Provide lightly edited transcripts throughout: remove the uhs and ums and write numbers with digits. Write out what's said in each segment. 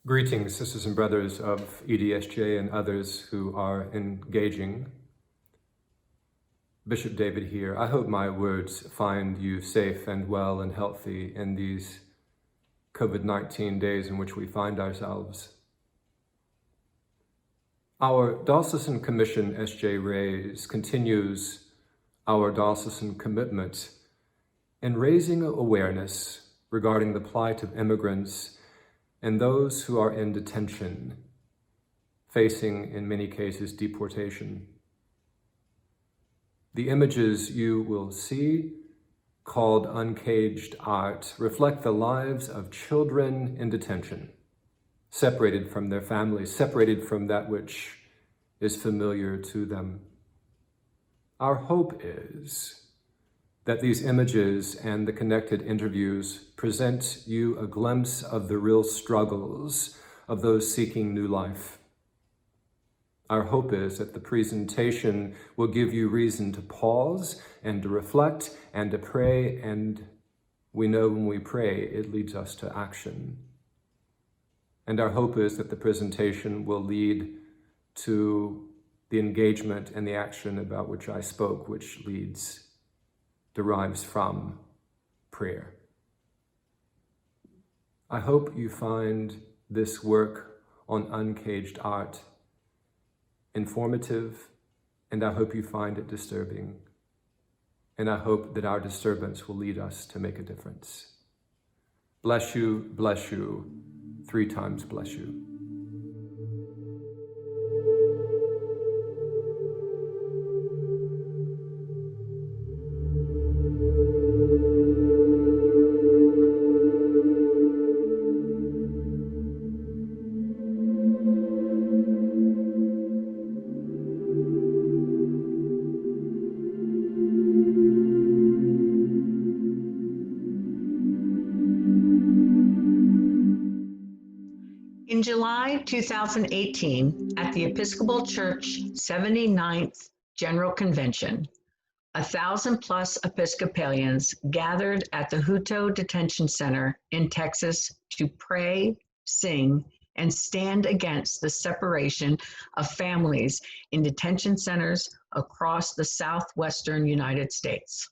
Greetings, sisters and brothers of EDSJ and others who are engaging. Bishop David here. I hope my words find you safe and well and healthy in these COVID-19 days in which we find ourselves. Our Diocesan Commission, S.J. Rays, continues our diocesan commitment in raising awareness regarding the plight of immigrants and those who are in detention, facing, in many cases, deportation. The images you will see, called Uncaged art, reflect the lives of children in detention, separated from their families, separated from that which is familiar to them. Our hope is that these images and the connected interviews present you a glimpse of the real struggles of those seeking new life. Our hope is that the presentation will give you reason to pause and to reflect and to pray, and we know when we pray, it leads us to action. And our hope is that the presentation will lead to the engagement and the action about which I spoke, which derives from prayer. I hope you find this work on Uncaged art informative, and I hope you find it disturbing. And I hope that our disturbance will lead us to make a difference. Bless you, 3 times bless you. In July 2018, at the Episcopal Church 79th General Convention, 1,000+ Episcopalians gathered at the Hutto Detention Center in Texas to pray, sing, and stand against the separation of families in detention centers across the southwestern United States.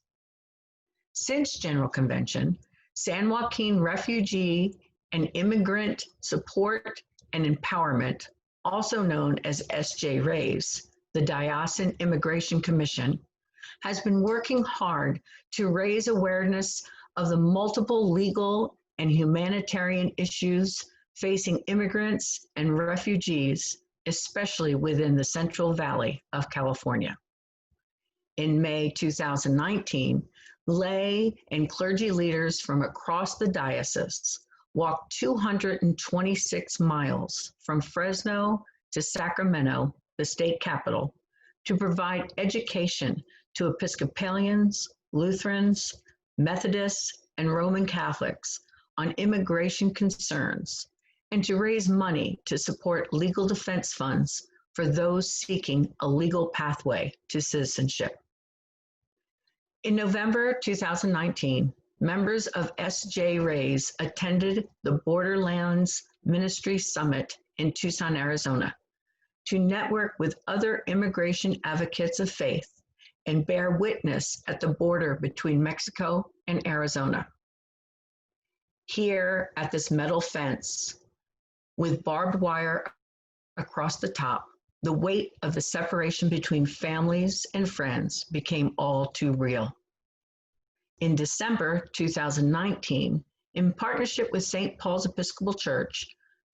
Since General Convention, San Joaquin Refugee and Immigrant Support and Empowerment, also known as S.J. Rays, the Diocesan Immigration Commission, has been working hard to raise awareness of the multiple legal and humanitarian issues facing immigrants and refugees, especially within the Central Valley of California. In May 2019, lay and clergy leaders from across the diocese walked 226 miles from Fresno to Sacramento, the state capital, to provide education to Episcopalians, Lutherans, Methodists, and Roman Catholics on immigration concerns, and to raise money to support legal defense funds for those seeking a legal pathway to citizenship. In November 2019, members of S.J. Rays attended the Borderlands Ministry Summit in Tucson, Arizona, to network with other immigration advocates of faith and bear witness at the border between Mexico and Arizona. Here at this metal fence, with barbed wire across the top, the weight of the separation between families and friends became all too real. In December 2019, in partnership with St. Paul's Episcopal Church,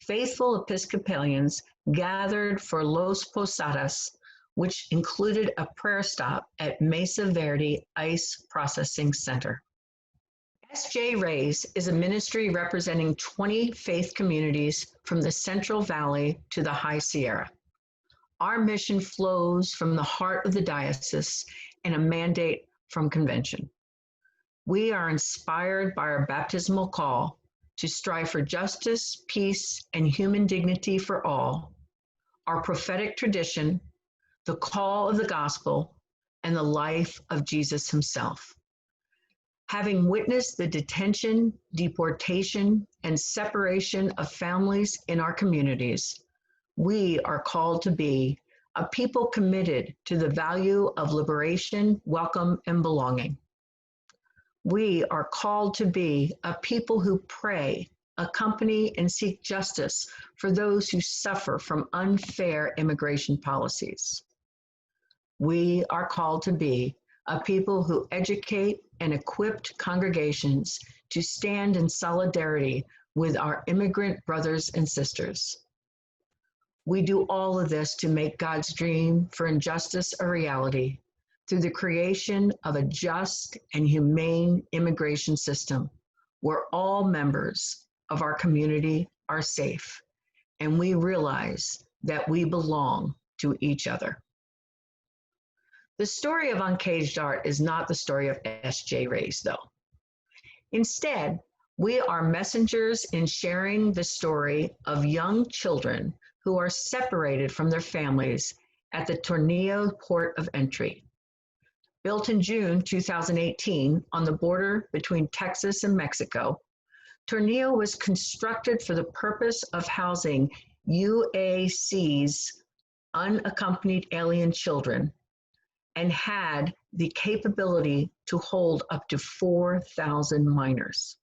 faithful Episcopalians gathered for Los Posadas, which included a prayer stop at Mesa Verde Ice Processing Center. S.J. Rays is a ministry representing 20 faith communities from the Central Valley to the High Sierra. Our mission flows from the heart of the diocese and a mandate from convention. We are inspired by our baptismal call to strive for justice, peace, and human dignity for all, our prophetic tradition, the call of the gospel, and the life of Jesus himself. Having witnessed the detention, deportation, and separation of families in our communities, we are called to be a people committed to the value of liberation, welcome, and belonging. We are called to be a people who pray, accompany, and seek justice for those who suffer from unfair immigration policies. We are called to be a people who educate and equip congregations to stand in solidarity with our immigrant brothers and sisters. We do all of this to make God's dream for injustice a reality through the creation of a just and humane immigration system where all members of our community are safe and we realize that we belong to each other. The story of Uncaged Art is not the story of S.J. Rays, though. Instead, we are messengers in sharing the story of young children who are separated from their families at the Tornillo port of entry. Built in June 2018 on the border between Texas and Mexico, Tornillo was constructed for the purpose of housing UAC's unaccompanied alien children and had the capability to hold up to 4,000 minors.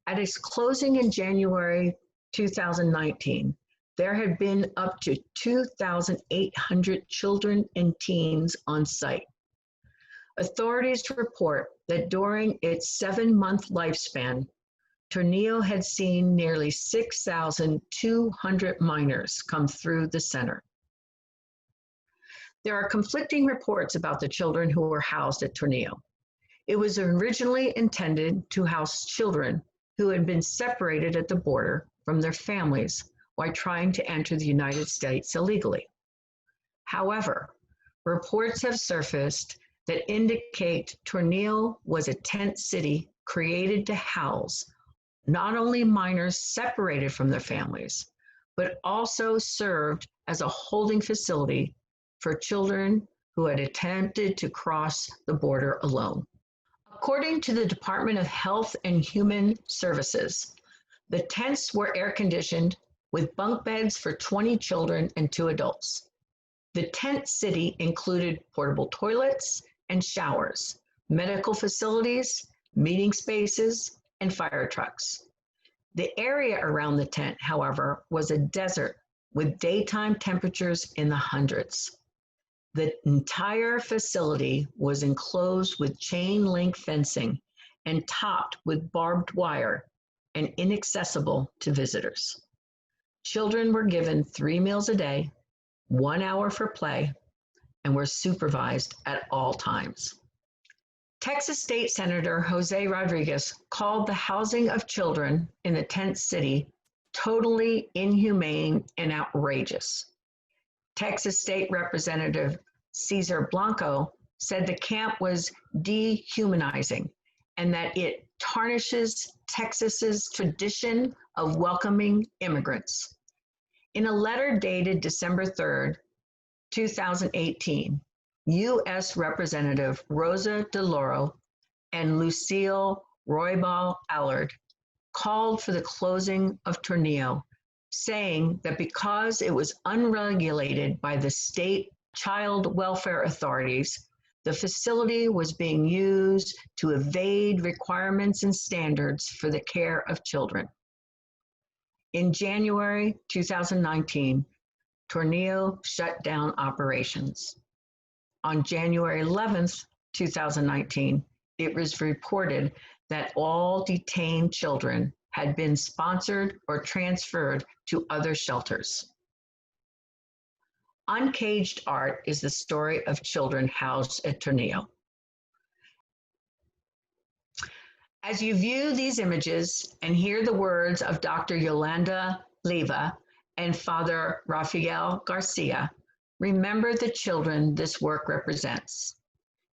At its closing in January 2019, there had been up to 2,800 children and teens on site. Authorities report that during its 7-month lifespan, Tornillo had seen nearly 6,200 minors come through the center. There are conflicting reports about the children who were housed at Tornillo. It was originally intended to house children who had been separated at the border from their families while trying to enter the United States illegally. However, reports have surfaced that indicate Tornillo was a tent city created to house not only minors separated from their families, but also served as a holding facility for children who had attempted to cross the border alone. According to the Department of Health and Human Services, the tents were air-conditioned with bunk beds for 20 children and 2 adults. The tent city included portable toilets and showers, medical facilities, meeting spaces, and fire trucks. The area around the tent, however, was a desert with daytime temperatures in the hundreds. The entire facility was enclosed with chain link fencing and topped with barbed wire and inaccessible to visitors. Children were given 3 meals a day, 1 hour for play, and were supervised at all times. Texas State Senator Jose Rodriguez called the housing of children in the tent city totally inhumane and outrageous. Texas State Representative Cesar Blanco said the camp was dehumanizing and that it tarnishes Texas's tradition of welcoming immigrants. In a letter dated December 3rd, 2018, U.S. Representative Rosa DeLauro and Lucille Roybal Allard called for the closing of Tornillo, saying that because it was unregulated by the state child welfare authorities, the facility was being used to evade requirements and standards for the care of children. In January 2019, Tornillo shut down operations. On January 11th, 2019, it was reported that all detained children had been sponsored or transferred to other shelters. Uncaged Art is the story of children housed at Tornillo. As you view these images and hear the words of Dr. Yolanda Leva and Father Rafael Garcia, remember the children this work represents.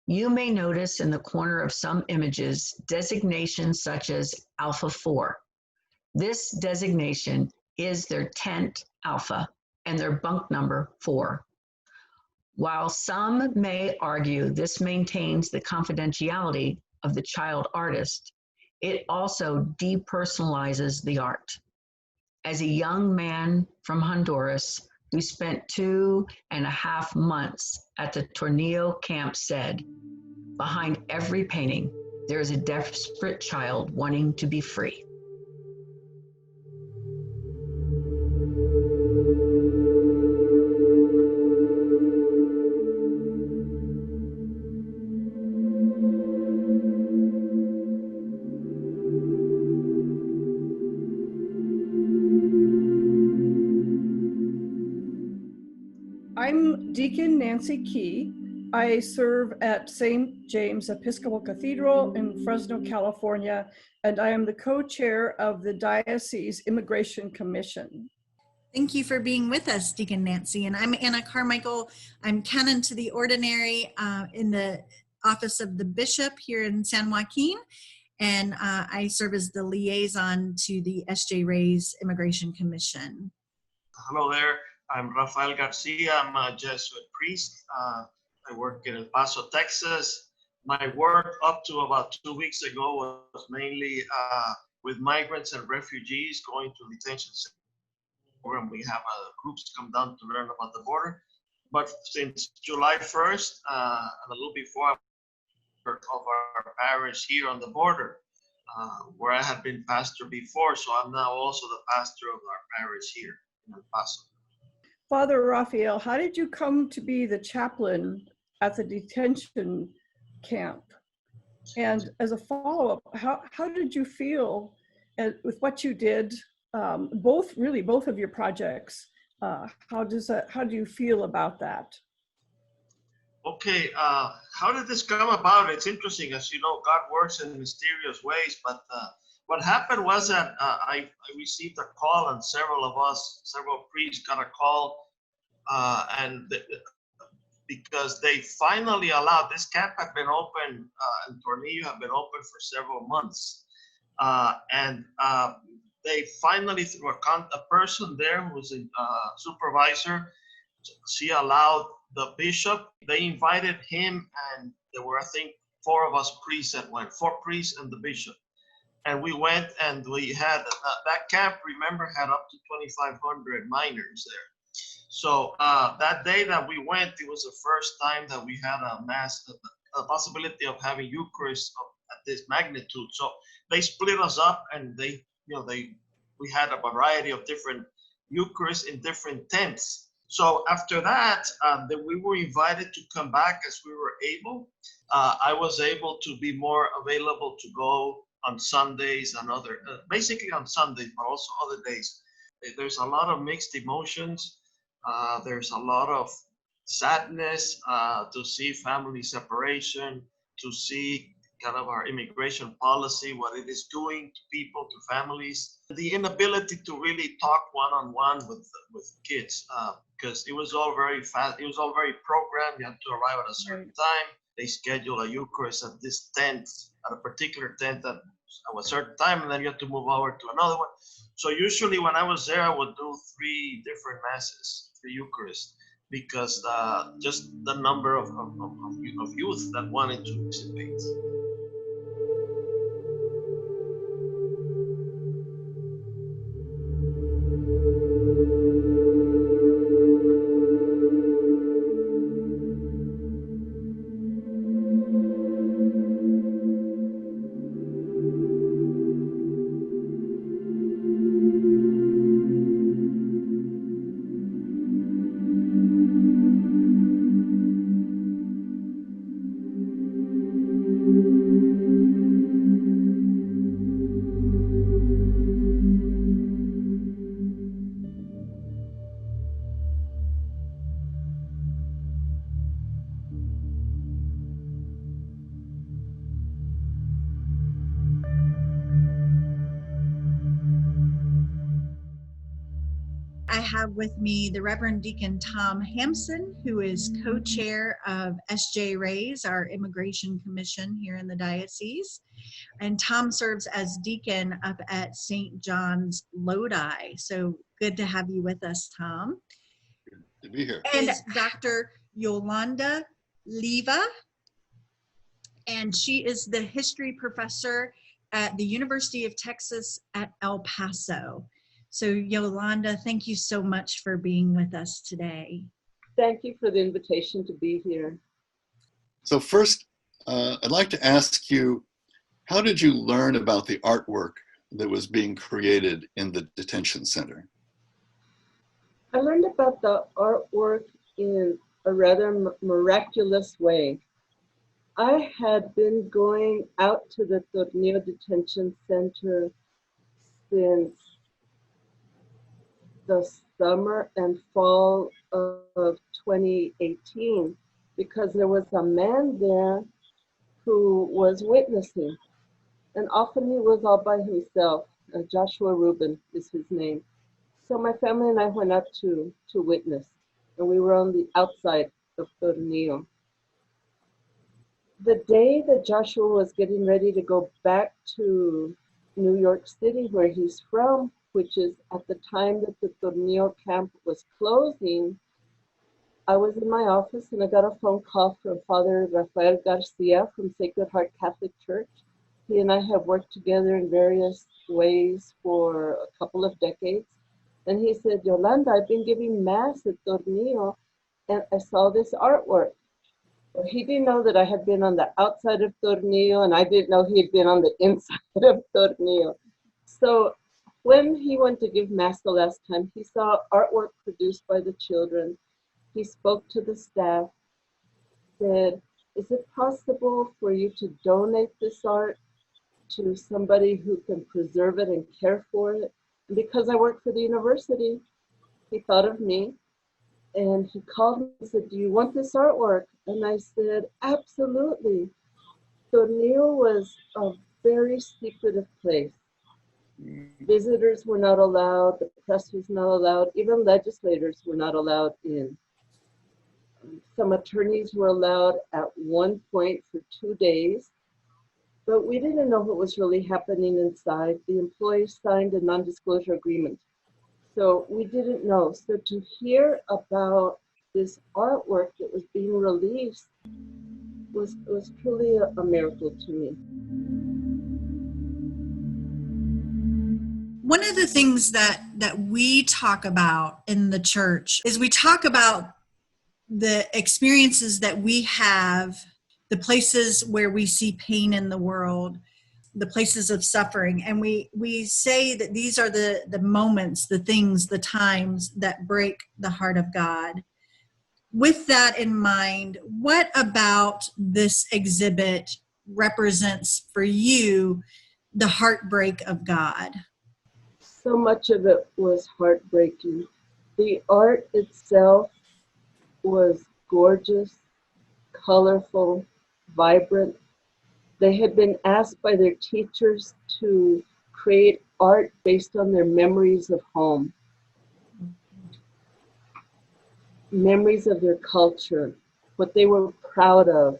You may notice in the corner of some images designations such as Alpha 4. This designation is their tent Alpha and their bunk number 4. While some may argue this maintains the confidentiality of the child artist, it also depersonalizes the art. As a young man from Honduras who spent 2.5 months at the Tornillo camp said, behind every painting, there is a desperate child wanting to be free. I'm Deacon Nancy Key. I serve at St. James Episcopal Cathedral in Fresno, California, and I am the co-chair of the Diocese Immigration Commission. Thank you for being with us, Deacon Nancy. And I'm Anna Carmichael. I'm canon to the ordinary in the office of the bishop here in San Joaquin. And I serve as the liaison to the S.J. Ray's Immigration Commission. Hello there. I'm Rafael Garcia. I'm a Jesuit priest. I work in El Paso, Texas. My work up to about 2 weeks ago was mainly with migrants and refugees going to detention program. We have groups come down to learn about the border. But since July 1st, and a little before, of our parish here on the border, where I had been pastor before. So I'm now also the pastor of our parish here in El Paso. Father Raphael, how did you come to be the chaplain at the detention camp? And as a follow-up, how did you feel with what you did, both of your projects? How do you feel about that? Okay, how did this come about? It's interesting. As you know, God works in mysterious ways, but what happened was that I received a call, and several priests got a call, because they finally allowed, this camp had been open, and Tornillo had been open for several months, and they finally, through a person there who was a supervisor, she allowed the bishop, they invited him, and there were, I think, 4 of us priests that went, 4 priests and the bishop. And we went, and we had, that camp, remember, had up to 2,500 minors there. So that day that we went, it was the first time that we had a possibility of having Eucharist at this magnitude. So they split us up, and we had a variety of different Eucharists in different tents. So after that, we were invited to come back as we were able. I was able to be more available to go on Sundays and basically on Sundays, but also other days. There's a lot of mixed emotions. There's a lot of sadness to see family separation, to see kind of our immigration policy, what it is doing to people, to families. The inability to really talk one-on-one with kids, because it was all very fast. It was all very programmed. You had to arrive at a certain time. They schedule a Eucharist at this tent, at a particular tent at a certain time, and then you have to move over to another one. So usually when I was there, I would do 3 different masses, 3 Eucharists, because just the number of youth that wanted to participate. I have with me the Reverend Deacon Tom Hampson, who is co-chair of S.J. Ray's, our Immigration Commission here in the diocese. And Tom serves as deacon up at St. John's Lodi. So good to have you with us, Tom. Good to be here. And Dr. Yolanda Leva, and she is the history professor at the University of Texas at El Paso. So Yolanda, thank you so much for being with us today. Thank you for the invitation to be here. So first, I'd like to ask you, how did you learn about the artwork that was being created in the detention center? I learned about the artwork in a rather miraculous way. I had been going out to the Tornillo Detention Center since the summer and fall of 2018 because there was a man there who was witnessing, and often he was all by himself. Joshua Rubin is his name. So my family and I went up to witness, and we were on the outside of Tornillo. The day that Joshua was getting ready to go back to New York City, where he's from, which is at the time that the Tornillo camp was closing, I was in my office and I got a phone call from Father Rafael Garcia from Sacred Heart Catholic Church. He and I have worked together in various ways for a couple of decades. And he said, Yolanda, I've been giving Mass at Tornillo and I saw this artwork. Well, he didn't know that I had been on the outside of Tornillo, and I didn't know he had been on the inside of Tornillo. So when he went to give Mass the last time, he saw artwork produced by the children. He spoke to the staff, said, is it possible for you to donate this art to somebody who can preserve it and care for it? And because I work for the university, he thought of me. And he called me and said, do you want this artwork? And I said, absolutely. Tornillo was a very secretive place. Visitors were not allowed, the press was not allowed, even legislators were not allowed in. Some attorneys were allowed at one point for 2 days, but we didn't know what was really happening inside. The employees signed a non-disclosure agreement. So we didn't know. So to hear about this artwork that was being released was truly a miracle to me. One of the things that we talk about in the church is we talk about the experiences that we have, the places where we see pain in the world, the places of suffering. And we say that these are the moments, the things, the times that break the heart of God. With that in mind, what about this exhibit represents for you the heartbreak of God? So much of it was heartbreaking. The art itself was gorgeous, colorful, vibrant. They had been asked by their teachers to create art based on their memories of home, memories of their culture, what they were proud of.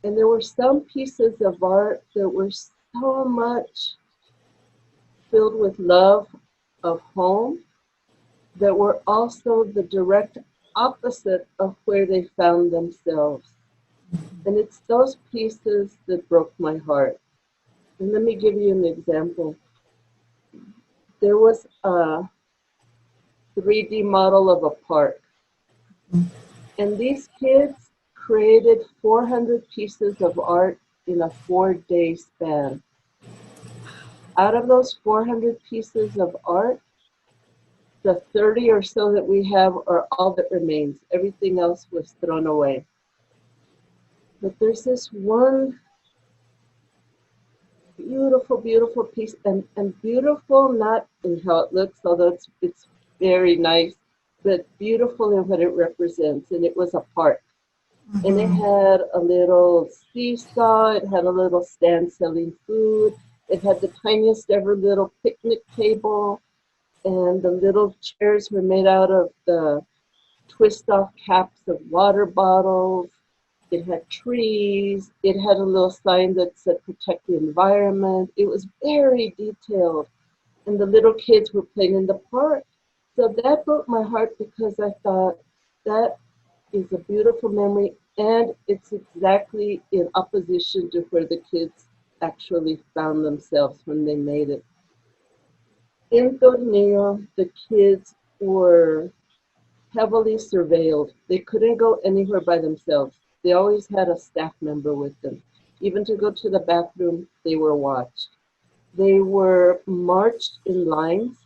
And there were some pieces of art that were so much filled with love of home that were also the direct opposite of where they found themselves. And it's those pieces that broke my heart. And let me give you an example. There was a 3D model of a park. And these kids created 400 pieces of art in a 4-day span. Out of those 400 pieces of art, the 30 or so that we have are all that remains. Everything else was thrown away. But there's this one beautiful, beautiful piece, and beautiful not in how it looks, although it's very nice, but beautiful in what it represents. And it was a park. Mm-hmm. And it had a little seesaw, it had a little stand selling food, it had the tiniest ever little picnic table, and the little chairs were made out of the twist-off caps of water bottles. It had trees. It had a little sign that said protect the environment. It was very detailed. And the little kids were playing in the park. So that broke my heart because I thought that is a beautiful memory. And it's exactly in opposition to where the kids actually found themselves when they made it. In Tornillo, the kids were heavily surveilled. They couldn't go anywhere by themselves. They always had a staff member with them. Even to go to the bathroom, they were watched. They were marched in lines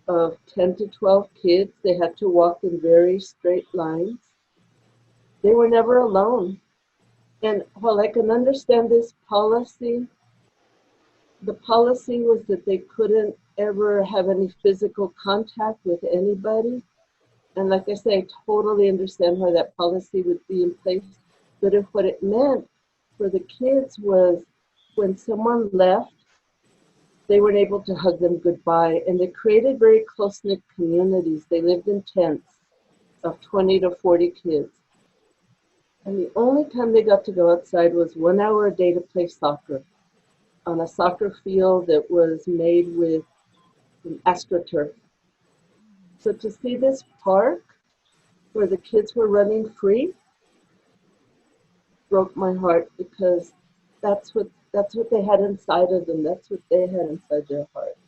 of 10 to 12 kids. They had to walk in very straight lines. They were never alone. And while I can understand this policy, the policy was that they couldn't ever have any physical contact with anybody. And like I say, I totally understand why that policy would be in place. But if what it meant for the kids was when someone left, they weren't able to hug them goodbye. And they created very close-knit communities. They lived in tents of 20 to 40 kids. And the only time they got to go outside was 1 hour a day to play soccer on a soccer field that was made with AstroTurf. So to see this park where the kids were running free broke my heart, because that's what they had inside of them. That's what they had inside their hearts.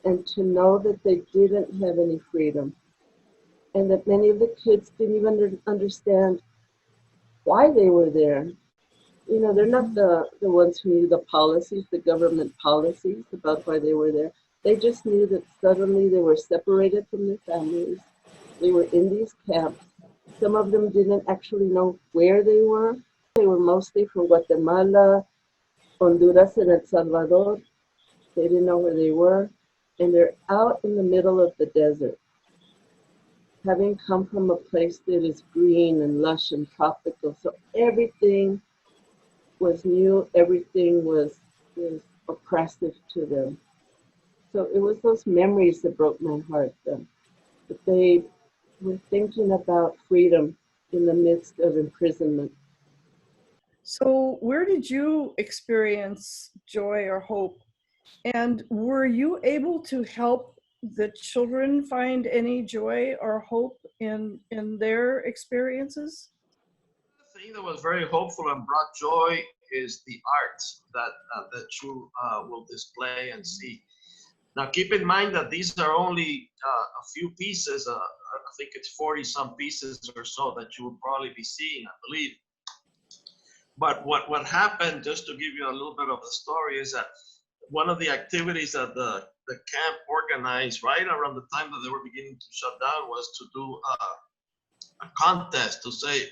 And to know that they didn't have any freedom, and that many of the kids didn't even understand why they were there. You know, they're not the ones who knew the policies, the government policies about why they were there. They just knew that suddenly they were separated from their families. They were in these camps. Some of them didn't actually know where they were. They were mostly from Guatemala, Honduras, and El Salvador. They didn't know where they were. And they're out in the middle of the desert, having come from a place that is green and lush and tropical. So everything was new, everything was oppressive to them. So it was those memories that broke my heart. That they were thinking about freedom in the midst of imprisonment. So where did you experience joy or hope? And were you able to help the children find any joy or hope in their experiences? The thing that was very hopeful and brought joy is the art that you will display and see. Now, keep in mind that these are only a few pieces. I think it's 40 some pieces or so that you will probably be seeing, I believe. But what happened, just to give you a little bit of the story, is that one of the activities that the camp organized right around the time that they were beginning to shut down was to do a contest to say,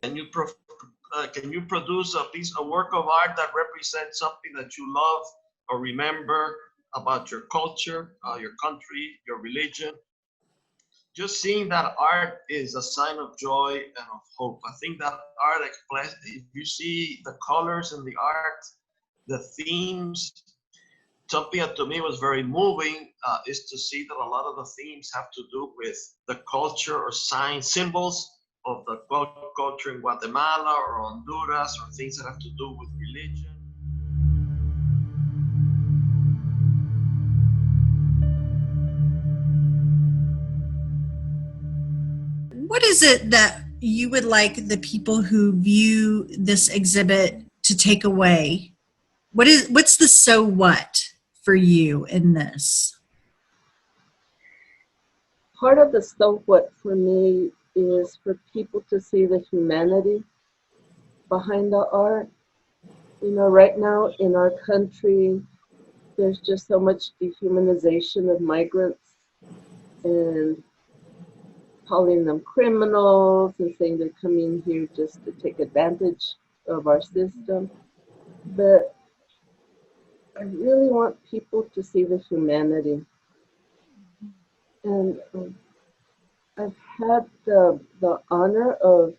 can you produce a work of art that represents something that you love or remember about your culture, your country, your religion? Just seeing that art is a sign of joy and of hope. I think that art express, if you see the colors in the art, the themes, something that to me was very moving is to see that a lot of the themes have to do with the culture or signs, symbols of the culture in Guatemala or Honduras, or things that have to do with religion. What is it that you would like the people who view this exhibit to take away? What's the so what for you in this? Part of the so what for me is for people to see the humanity behind the art. You know, right now in our country, there's just so much dehumanization of migrants and calling them criminals and saying they're coming here just to take advantage of our system. But I really want people to see the humanity. And I've had the honor of,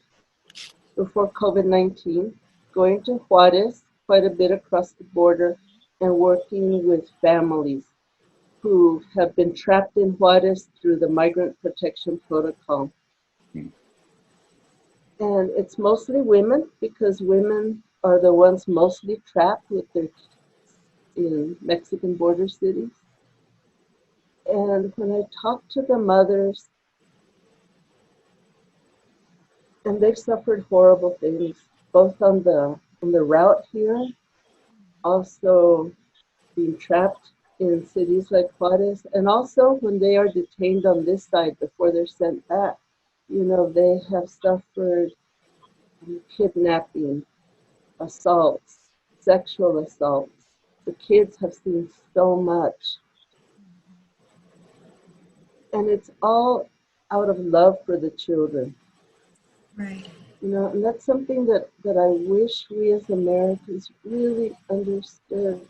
before COVID-19, going to Juarez quite a bit across the border and working with families who have been trapped in Juarez through the Migrant Protection Protocol. And it's mostly women, because women are the ones mostly trapped with their kids in Mexican border cities. And when I talk to the mothers, And they've suffered horrible things, both on the route here, also being trapped in cities like Juarez, and also when they are detained on this side before they're sent back. You know, they have suffered kidnapping, assaults, sexual assaults. The kids have seen so much. And it's all out of love for the children. Right. You know, and that's something that I wish we as Americans really understood.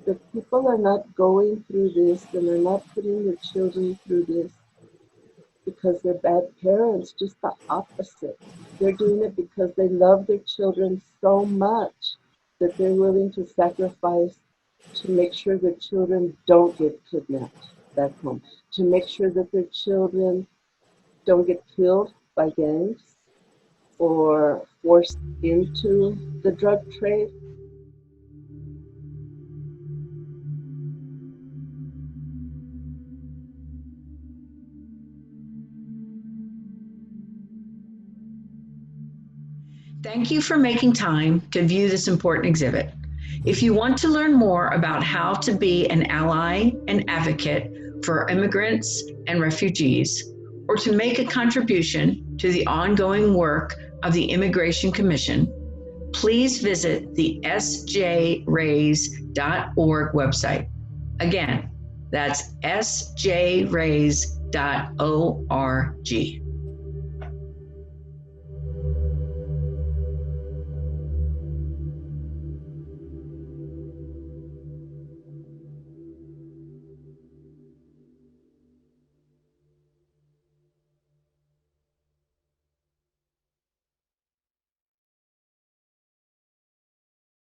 That people are not going through this and are not putting their children through this because they're bad parents, just the opposite. They're doing it because they love their children so much that they're willing to sacrifice to make sure their children don't get kidnapped back home, to make sure that their children don't get killed by gangs or forced into the drug trade. Thank you for making time to view this important exhibit. If you want to learn more about how to be an ally and advocate for immigrants and refugees, or to make a contribution to the ongoing work of the Immigration Commission, please visit the sjraise.org website. Again, that's sjraise.org.